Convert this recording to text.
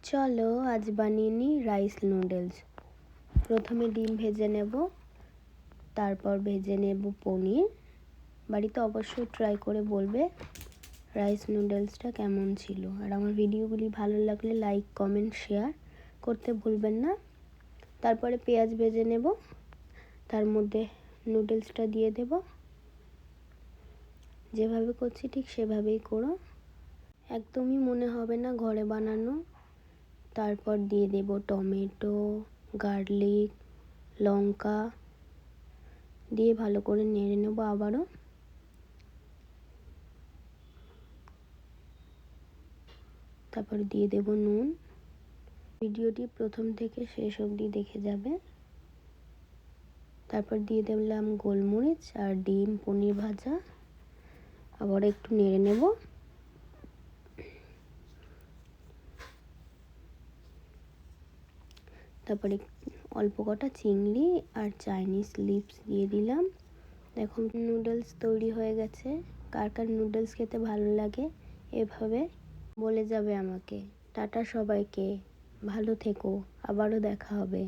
চলো আজ বানিয়ে নিই রাইস নুডলস। প্রথমে ডিম ভেজে নেব, তারপর ভেজে নেব পনির। বাড়িতে অবশ্যই ট্রাই করে বলবে রাইস নুডলসটা কেমন ছিল। আর আমার ভিডিওগুলি ভালো লাগলে লাইক কমেন্ট শেয়ার করতে ভুলবেন না। তারপরে পেঁয়াজ ভেজে নেব, তার মধ্যে নুডলসটা দিয়ে দেব। যেভাবে করছি ঠিক সেভাবেই করো, একদমই মনে হবে না ঘরে বানানো। তারপর দিয়ে দেব টমেটো, গার্লিক, লঙ্কা দিয়ে ভালো করে নেড়ে নেব আবারও। তারপর দিয়ে দেব নুন। ভিডিওটি প্রথম থেকে শেষ অবধি দেখে যাবে। তারপর দিয়ে দিলাম গোলমরিচ আর ডিম পনির ভাজা। আবার একটু নেড়ে নেব। তারপরে অল্প কটা চিংড়ি আর চাইনিজ লিভস দিয়ে দিলাম। এখন নুডলস তৈরি হয়ে গেছে। কার কার নুডলস খেতে ভালো লাগে এভাবে বলে যাবে আমাকে। টাটা সবাইকে, ভালো থেকো, আবারও দেখা হবে।